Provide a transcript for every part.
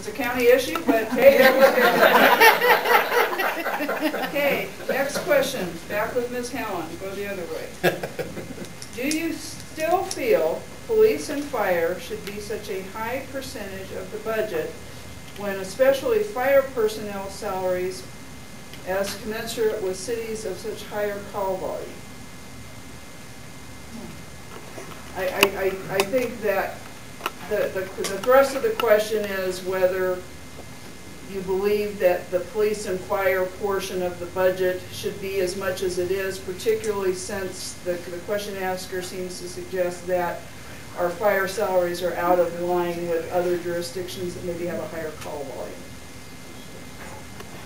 it's a county issue, but hey, they're looking at it. Okay, next question. Back with Ms. Helen. Go the other way. Do you still feel police and fire should be such a high percentage of the budget when especially fire personnel salaries as commensurate with cities of such higher call volume? I think that the thrust of the question is whether you believe that the police and fire portion of the budget should be as much as it is, particularly since the question asker seems to suggest that our fire salaries are out of line with other jurisdictions that maybe have a higher call volume.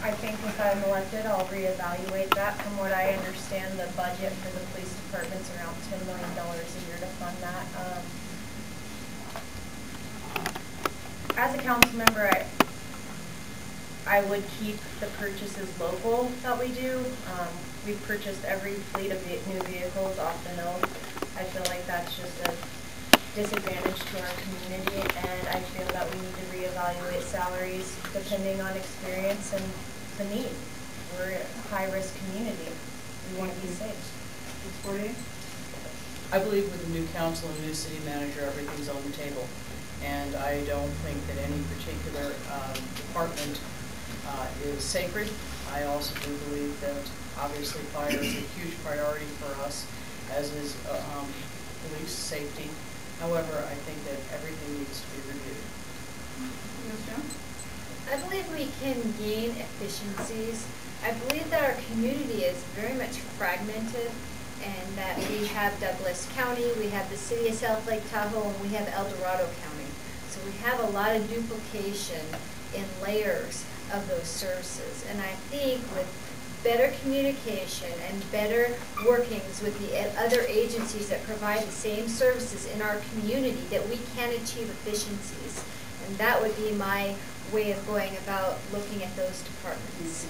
I think if I'm elected, I'll reevaluate that. From what I understand, the budget for the police department's around $10 million a year to fund that. As a council member, I would keep the purchases local that we do. We've purchased every fleet of new vehicles off the nose. I feel like that's just a disadvantage to our community, and I feel that we need to reevaluate salaries depending on experience and the need. We're a high-risk community. We want to be safe. I believe with the new council and new city manager, everything's on the table. And I don't think that any particular department is sacred. I also do believe that obviously fire is a huge priority for us, as is police safety. However, I think that everything needs to be reviewed. I believe we can gain efficiencies. I believe that our community is very much fragmented, and that we have Douglas County, we have the city of South Lake Tahoe, and we have El Dorado County. So we have a lot of duplication in layers of those services. And I think with better communication and better workings with the other agencies that provide the same services in our community, that we can achieve efficiencies. And that would be my way of going about looking at those departments.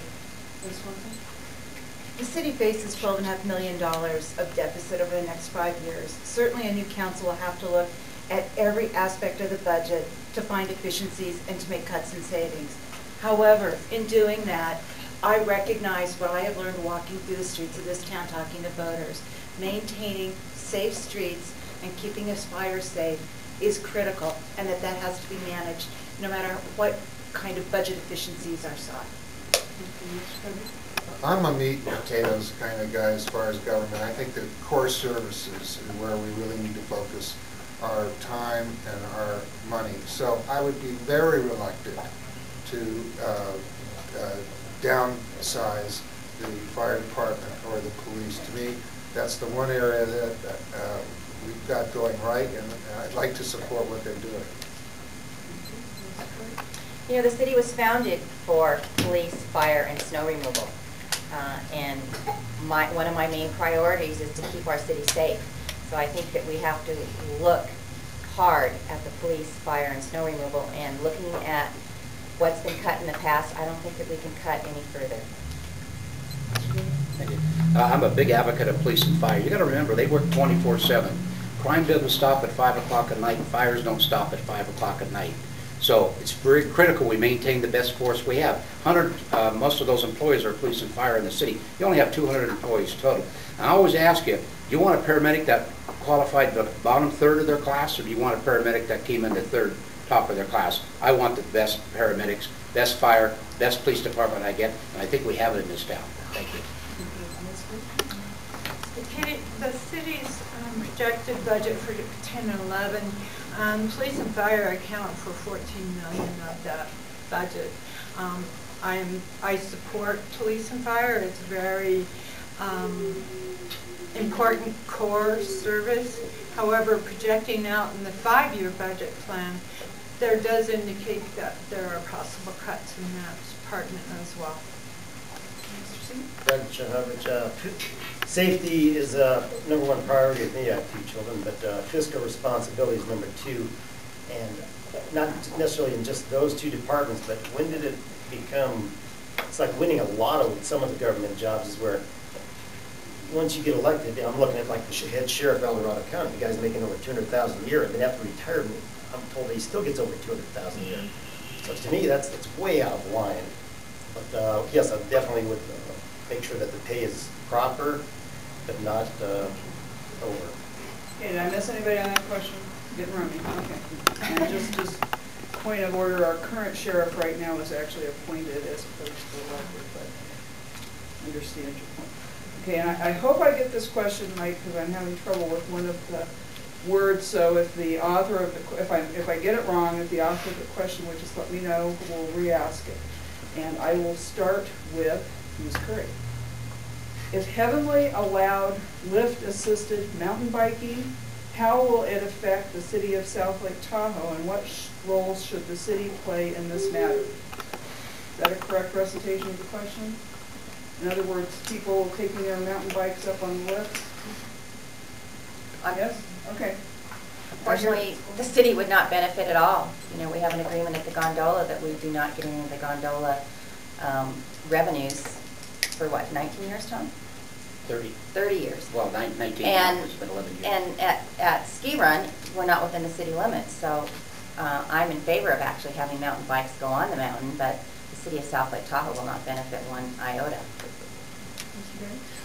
The city faces $12.5 million of deficit over the next 5 years. Certainly a new council will have to look at every aspect of the budget to find efficiencies and to make cuts and savings. However, in doing that, I recognize what I have learned walking through the streets of this town talking to voters. Maintaining safe streets and keeping us fire safe is critical, and that has to be managed no matter what kind of budget efficiencies are sought. I'm a meat and potatoes kind of guy as far as government. I think that core services is where we really need to focus our time and our money. So I would be very reluctant to downsize the fire department or the police. To me, that's the one area that we've got going right, and I'd like to support what they're doing. You know, the city was founded for police, fire, and snow removal. And one of my main priorities is to keep our city safe. So I think that we have to look hard at the police, fire, and snow removal, and looking at what's been cut in the past, I don't think that we can cut any further. Thank you. I'm a big advocate of police and fire. You got to remember, they work 24/7. Crime doesn't stop at 5 o'clock at night, and fires don't stop at 5 o'clock at night. So it's very critical we maintain the best force we have. Most of those employees are police and fire in the city. You only have 200 employees total. I always ask you, do you want a paramedic that qualified the bottom third of their class, or do you want a paramedic that came in the top of their class? I want the best paramedics, best fire, best police department I get, and I think we have it in this town. Thank you. The city's projected budget for 10 and 11, police and fire account for $14 million of that budget. I support police and fire. It's a very important core service. However, projecting out in the 5-year budget plan, there does indicate that there are possible cuts in that department as well. Doug Chanovich, safety is #1 priority with me. I have 2 children, but fiscal responsibility is #2. And not necessarily in just those 2 departments, but when did it become, it's like winning a lotto with some of the government jobs, is where once you get elected, I'm looking at like the head sheriff of El Dorado County, the guy's making over $200,000 a year, and then after retirement, I'm told he still gets over $200,000 a year. But to me, that's way out of line. But yes, I definitely would make sure that the pay is proper, but not over. Okay, did I miss anybody on that question? Getting running, okay. And just point of order, our current sheriff right now is actually appointed as opposed to elected, but I understand your point. Okay, and I hope I get this question right because I'm having trouble with one of the words. So if the author of the, if I get it wrong, if the author of the question would just let me know, we'll re-ask it. And I will start with Ms. Curry. If Heavenly allowed lift-assisted mountain biking, how will it affect the city of South Lake Tahoe, and what roles should the city play in this matter? Is that a correct recitation of the question? In other words, people taking their mountain bikes up on the lifts? Yes? Okay. Unfortunately, the city would not benefit at all. You know, we have an agreement at the gondola that we do not get any of the gondola revenues for what, 19 years, Tom? 30. 30 years. Well, 19 and, years, it's been 11 years. And at Ski Run, we're not within the city limits, so I'm in favor of actually having mountain bikes go on the mountain, but the city of South Lake Tahoe will not benefit one iota.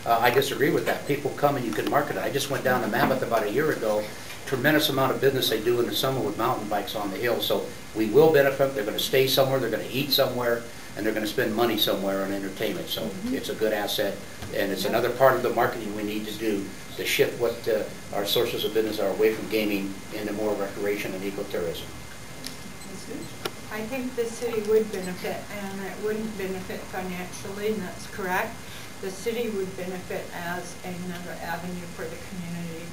I disagree with that. People come and you can market it. I just went down to Mammoth about a year ago. Tremendous amount of business they do in the summer with mountain bikes on the hill. So we will benefit. They're going to stay somewhere. They're going to eat somewhere. And they're going to spend money somewhere on entertainment. So it's a good asset. And it's another part of the marketing we need to do to shift what our sources of business are away from gaming into more recreation and ecotourism. I think the city would benefit, and it wouldn't benefit financially, and that's correct. The city would benefit as another avenue for the community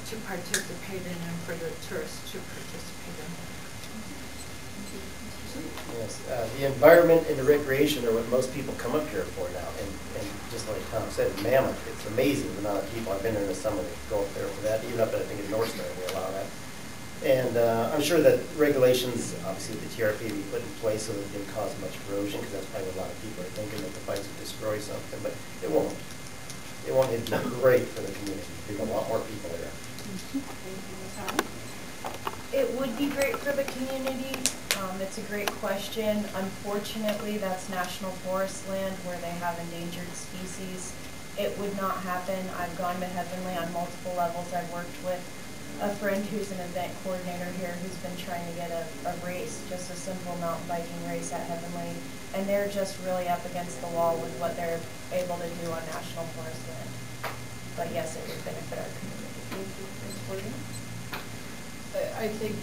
to participate in and for the tourists to participate in. Yes, the environment and the recreation are what most people come up here for now. And just like Tom said, Mammoth, it's amazing the amount of people. I've been there in the summer that go up there for that. Even up at, I think, in North Star, they allow that. And I'm sure that regulations, obviously the TRP, be put in place so that it didn't cause much erosion, because that's probably what a lot of people are thinking, that the bikes would destroy something, but it won't. It won't. It'd be great for the community. There'd be a lot more people there. It would be great for the community. It's a great question. Unfortunately, that's national forest land where they have endangered species. It would not happen. I've gone to Heavenly on multiple levels. I've worked with a friend who's an event coordinator here who's been trying to get a race, just a simple mountain biking race at Heavenly, and they're just really up against the wall with what they're able to do on national forest land. But yes, it would benefit our community. Thank you. Ms. Morgan? I think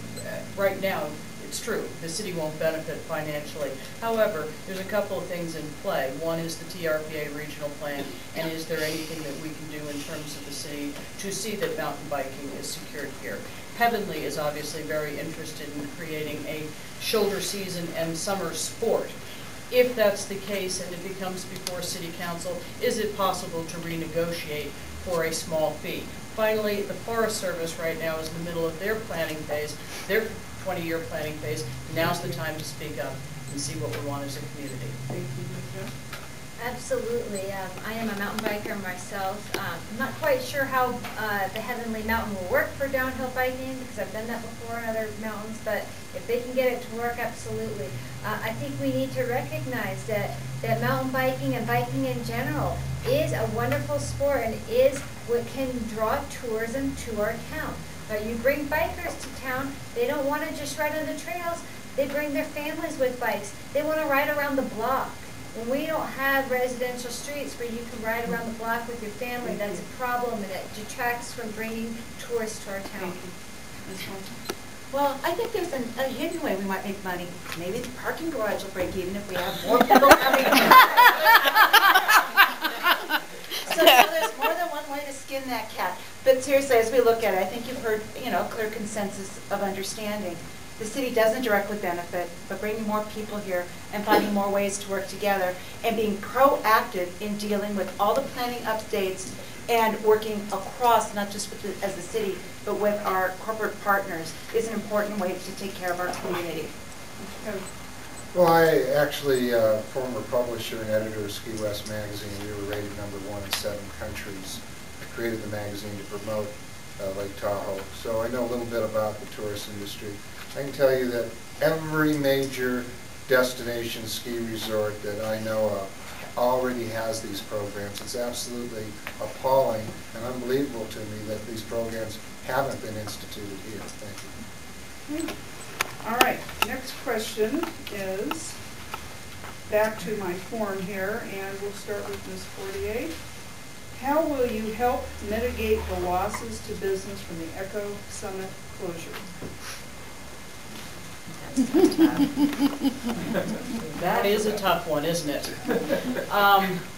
right now, it's true, the city won't benefit financially. However, there's a couple of things in play. One is the TRPA regional plan, and is there anything that we can do in terms of the city to see that mountain biking is secured here? Heavenly is obviously very interested in creating a shoulder season and summer sport. If that's the case and it becomes before City Council, is it possible to renegotiate for a small fee? Finally, the Forest Service right now is in the middle of their planning phase, their 20-year planning phase. Now's the time to speak up and see what we want as a community. Thank you, Ms. Jo. Absolutely. I am a mountain biker myself. I'm not quite sure how the Heavenly Mountain will work for downhill biking because I've done that before in other mountains, but if they can get it to work, absolutely. I think we need to recognize that mountain biking and biking in general is a wonderful sport and is what can draw tourism to our town. You bring bikers to town, they don't want to just ride on the trails, they bring their families with bikes. They want to ride around the block. When we don't have residential streets where you can ride around the block with your family, that's a problem, and it detracts from bringing tourists to our town. Well, I think there's a hidden way we might make money. Maybe the parking garage will break even if we have more people coming in. So there's more than one way to skin that cat. But seriously, as we look at it, I think you've heard, clear consensus of understanding. The city doesn't directly benefit, but bringing more people here and finding more ways to work together and being proactive in dealing with all the planning updates and working across, not just with as a city, but with our corporate partners is an important way to take care of our community. Well, I actually, former publisher and editor of Ski West magazine, we were rated #1 in 7 countries. I created the magazine to promote Lake Tahoe, so I know a little bit about the tourist industry. I can tell you that every major destination ski resort that I know of already has these programs. It's absolutely appalling and unbelievable to me that these programs haven't been instituted here. Thank you. All right, next question is back to my form here, and we'll start with Ms. Fortier. How will you help mitigate the losses to business from the Echo Summit closure? That is a tough one, isn't it?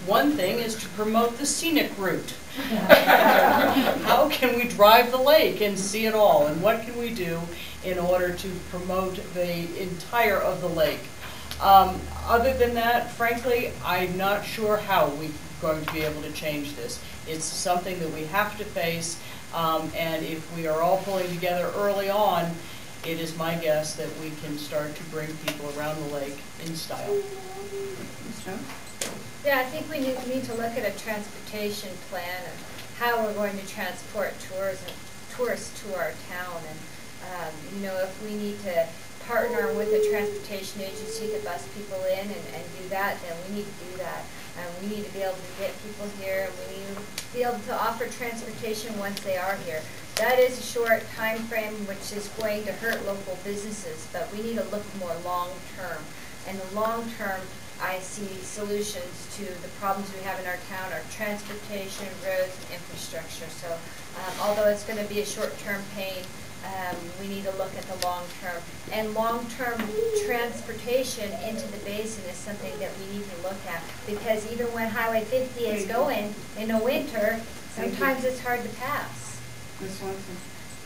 One thing is to promote the scenic route. How can we drive the lake and see it all? And what can we do in order to promote the entire of the lake? Other than that, frankly, I'm not sure how we're going to be able to change this. It's something that we have to face, and if we are all pulling together early on, it is my guess that we can start to bring people around the lake in style. Yeah, I think we need to look at a transportation plan of how we're going to transport tourists to our town. And, you know, if we need to partner with a transportation agency to bus people in and do that, then we need to do that. We need to be able to get people here, and we need to be able to offer transportation once they are here. That is a short time frame, which is going to hurt local businesses, but we need to look more long-term. And the long-term, I see solutions to the problems we have in our town are transportation, roads, and infrastructure. So although it's going to be a short-term pain, we need to look at the long-term. And long-term transportation into the basin is something that we need to look at, because even when Highway 50 is going in the winter, sometimes it's hard to pass. Ms. Swanson.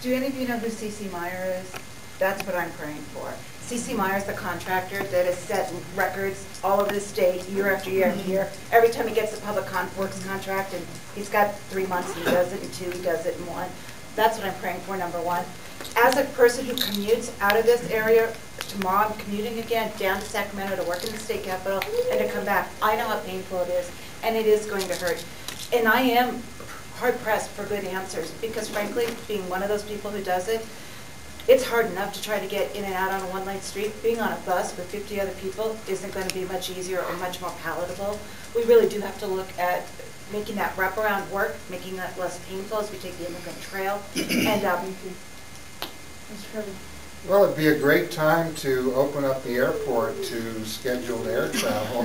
Do any of you know who C.C. Meyer is? That's what I'm praying for. C.C. Meyer is the contractor that has set records all over the state year after year after year. Every time he gets a public works contract, and he's got 3 months, and he does it in 2, he does it in 1. That's what I'm praying for, number one. As a person who commutes out of this area, tomorrow I'm commuting again down to Sacramento to work in the state capitol and to come back. I know how painful it is, and it is going to hurt. And I am hard-pressed for good answers, because frankly, being one of those people who does it, it's hard enough to try to get in and out on a one-lane street. Being on a bus with 50 other people isn't going to be much easier or much more palatable. We really do have to look at making that wraparound work, making that less painful as we take the Immigrant Trail. And well, it'd be a great time to open up the airport to scheduled air travel.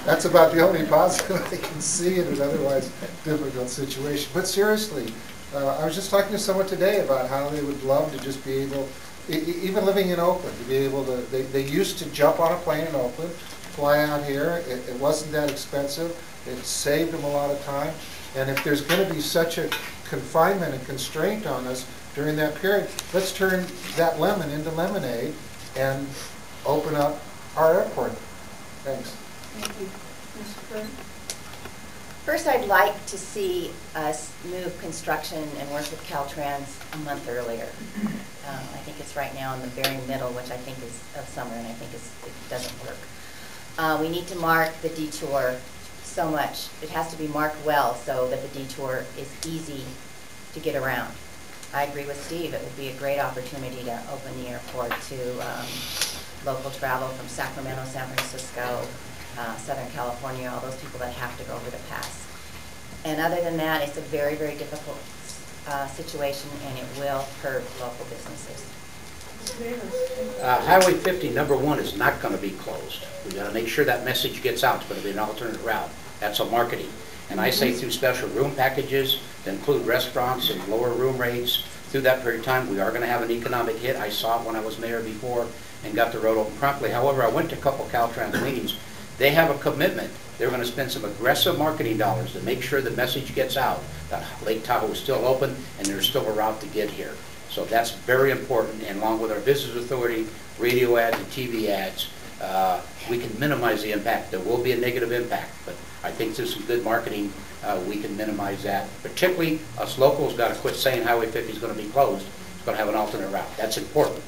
That's about the only positive I can see in an otherwise difficult situation. But seriously, I was just talking to someone today about how they would love to just be able, even living in Oakland, to be able to, they used to jump on a plane in Oakland, fly out here. It wasn't that expensive. It saved them a lot of time. And if there's going to be such a confinement and constraint on us during that period, let's turn that lemon into lemonade and open up our airport. Thanks. Thank you. Mr. Kern? First, I'd like to see us move construction and work with Caltrans a month earlier. I think it's right now in the very middle, which I think is of summer, and I think it doesn't work. We need to mark the detour so much. It has to be marked well so that the detour is easy to get around. I agree with Steve. It would be a great opportunity to open the airport to local travel from Sacramento, San Francisco, Southern California, all those people that have to go over the pass. And other than that, it's a very, very difficult situation, and it will hurt local businesses. Highway 50, number 1, is not going to be closed. We've got to make sure that message gets out. It's going to be an alternate route. That's a marketing. And I say through special room packages that include restaurants and lower room rates, through that period of time, we are going to have an economic hit. I saw it when I was mayor before and got the road open promptly. However, I went to a couple Caltrans meetings. They have a commitment. They're going to spend some aggressive marketing dollars to make sure the message gets out that Lake Tahoe is still open and there's still a route to get here. So that's very important, and along with our business authority, radio ads and TV ads, we can minimize the impact. There will be a negative impact, but I think through some good marketing, we can minimize that. Particularly, us locals got to quit saying Highway 50 is going to be closed. It's going to have an alternate route. That's important.